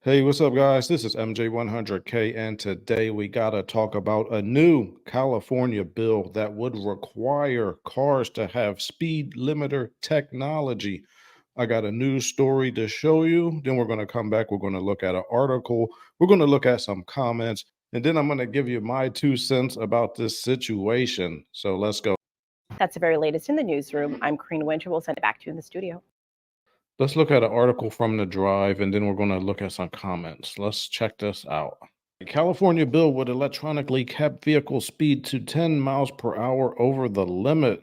Hey, what's up, guys? This is MJ100K, and today we got to talk about a new California bill that would require cars to have speed limiter technology. I got a news story to show you. Then we're going to come back. We're going to look at an article. We're going to look at some comments, and then I'm going to give you my 2 cents about this situation. So let's go. That's the very latest in the newsroom. I'm Karina Winter. We'll send it back to you in the studio. Let's look at an article from the Drive, and then we're going to look at some comments. Let's check this out. A California bill would electronically cap vehicle speed to 10 miles per hour over the limit.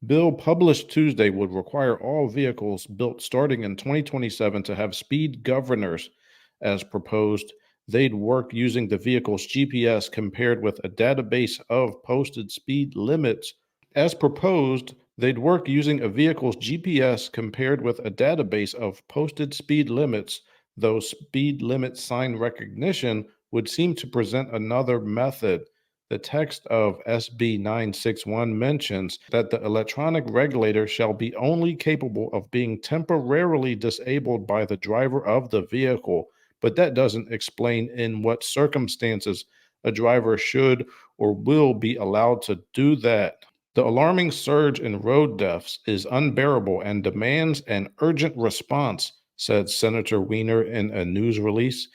Bill published Tuesday would require all vehicles built starting in 2027 to have speed governors. As proposed, they'd work using the vehicle's GPS compared with a database of posted speed limits. As proposed, they'd work using a vehicle's GPS compared with a database of posted speed limits, though speed limit sign recognition would seem to present another method. The text of SB 961 mentions that the electronic regulator shall be only capable of being temporarily disabled by the driver of the vehicle, but that doesn't explain in what circumstances a driver should or will be allowed to do that. The alarming surge in road deaths is unbearable and demands an urgent response, said Senator Weiner in a news release.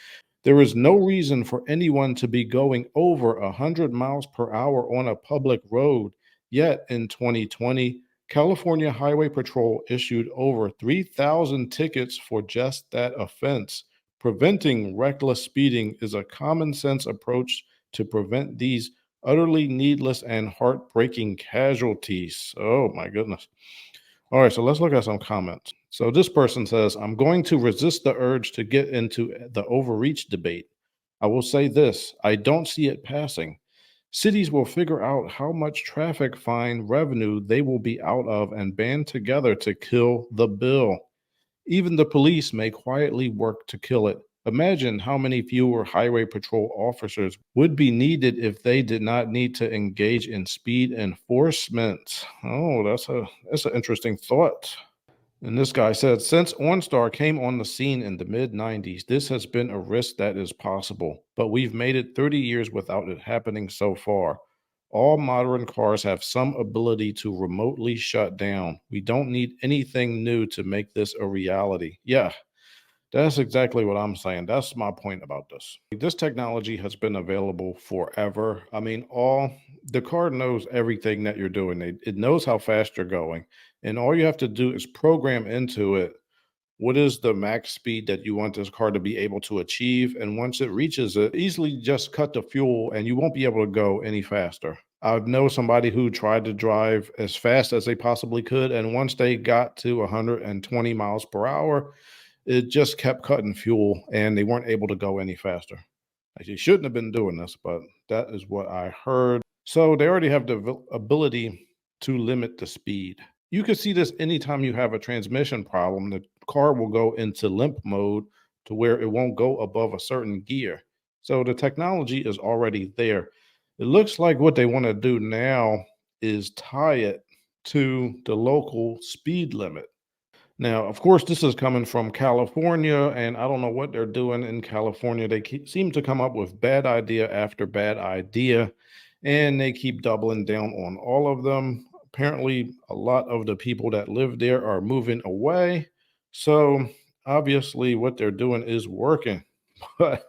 There is no reason for anyone to be going over 100 miles per hour on a public road. Yet in 2020, California Highway Patrol issued over 3,000 tickets for just that offense. Preventing reckless speeding is a common sense approach to prevent these utterly needless and heartbreaking casualties. Oh my goodness. All right, so let's look at some comments. So this person says, I'm going to resist the urge to get into the overreach debate. I will say this, I don't see it passing. Cities will figure out how much traffic fine revenue they will be out of and band together to kill the bill. Even the police may quietly work to kill it. Imagine how many fewer highway patrol officers would be needed if they did not need to engage in speed enforcement. Oh, that's an interesting thought. And this guy said, since OnStar came on the scene in the mid 90s, this has been a risk that is possible, but we've made it 30 years without it happening so far. All modern cars have some ability to remotely shut down. We don't need anything new to make this a reality. Yeah, that's exactly what I'm saying. That's my point about this. This technology has been available forever. I mean, all the car knows everything that you're doing. It knows how fast you're going. And all you have to do is program into it what is the max speed that you want this car to be able to achieve. And once it reaches it, easily just cut the fuel and you won't be able to go any faster. I know somebody who tried to drive as fast as they possibly could. And once they got to 120 miles per hour, it just kept cutting fuel and they weren't able to go any faster. Like, you shouldn't have been doing this, but that is what I heard. So they already have the ability to limit the speed. You can see this anytime you have a transmission problem. The car will go into limp mode to where it won't go above a certain gear. So the technology is already there. It looks like what they want to do now is tie it to the local speed limit. Now, of course, this is coming from California, and I don't know what they're doing in California. They seem to come up with bad idea after bad idea, and they keep doubling down on all of them. Apparently, a lot of the people that live there are moving away. So, obviously, what they're doing is working. But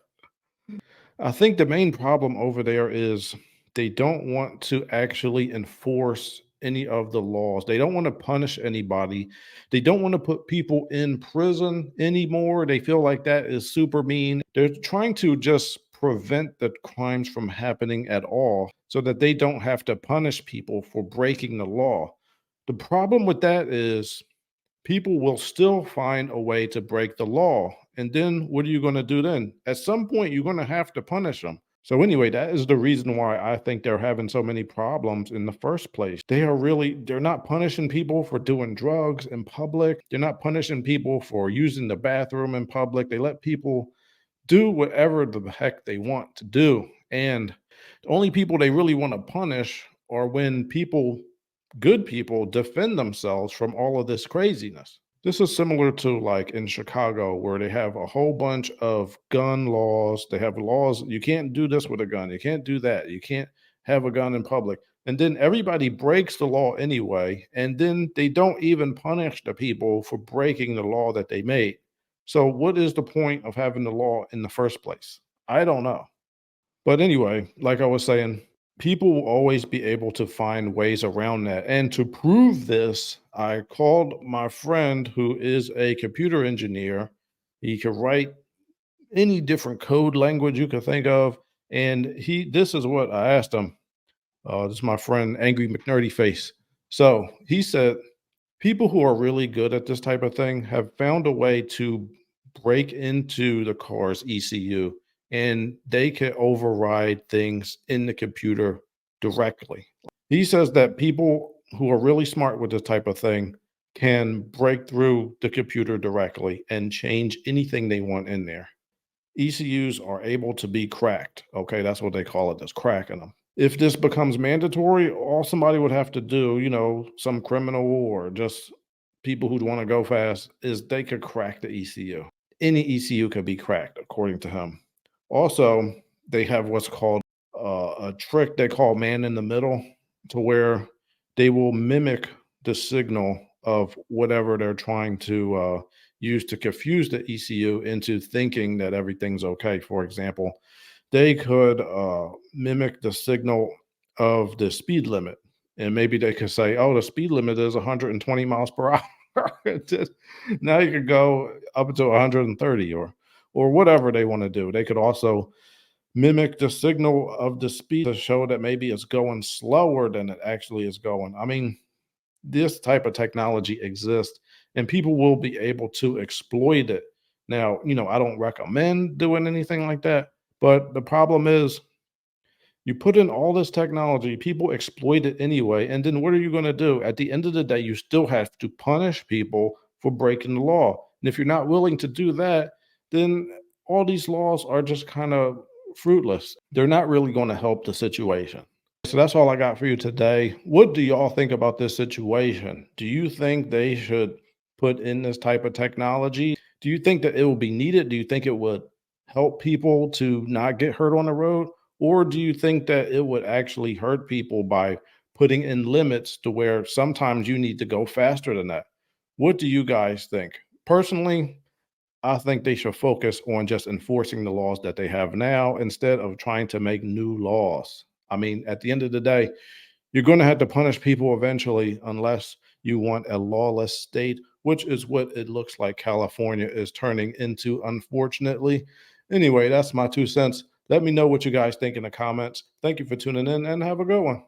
I think the main problem over there is they don't want to actually enforce any of the laws. They don't want to punish anybody. They don't want to put people in prison anymore. They feel like that is super mean. They're trying to just prevent the crimes from happening at all so that they don't have to punish people for breaking the law. The problem with that is people will still find a way to break the law. And then what are you going to do then? At some point, you're going to have to punish them. So anyway, that is the reason why I think they're having so many problems in the first place. They're not punishing people for doing drugs in public. They're not punishing people for using the bathroom in public. They let people do whatever the heck they want to do. And the only people they really want to punish are when good people defend themselves from all of this craziness. This is similar to like in Chicago, where they have a whole bunch of gun laws. They have laws. You can't do this with a gun. You can't do that. You can't have a gun in public. And then everybody breaks the law anyway. And then they don't even punish the people for breaking the law that they made. So, what is the point of having the law in the first place? I don't know. But anyway, like I was saying, people will always be able to find ways around that. And to prove this, I called my friend who is a computer engineer. He could write any different code language you could think of. And this is what I asked him. This is my friend, Angry McNerdy Face. So he said, people who are really good at this type of thing have found a way to break into the car's ECU and they can override things in the computer directly. He says that people who are really smart with this type of thing can break through the computer directly and change anything they want in there. ECUs are able to be cracked. Okay, that's what they call it, that's cracking them. If this becomes mandatory, all somebody would have to do, some criminal or just people who'd want to go fast, is they could crack the ECU. Any ECU could be cracked, according to him. Also, they have what's called a trick they call man in the middle, to where they will mimic the signal of whatever they're trying to use to confuse the ECU into thinking that everything's okay. For example, they could mimic the signal of the speed limit. And maybe they could say, oh, the speed limit is 120 miles per hour. Now you could go up to 130 or whatever they want to do. They could also mimic the signal of the speed to show that maybe it's going slower than it actually is going. I mean, this type of technology exists and people will be able to exploit it. Now, I don't recommend doing anything like that, but the problem is you put in all this technology, people exploit it anyway. And then what are you going to do? At the end of the day, you still have to punish people for breaking the law. And if you're not willing to do that, then all these laws are just kind of fruitless. They're not really going to help the situation. So that's all I got for you today. What do y'all think about this situation? Do you think they should put in this type of technology? Do you think that it will be needed? Do you think it would help people to not get hurt on the road? Or do you think that it would actually hurt people by putting in limits to where sometimes you need to go faster than that? What do you guys think? Personally, I think they should focus on just enforcing the laws that they have now instead of trying to make new laws. I mean, at the end of the day, you're going to have to punish people eventually unless you want a lawless state, which is what it looks like California is turning into, unfortunately. Anyway, that's my 2 cents. Let me know what you guys think in the comments. Thank you for tuning in and have a good one.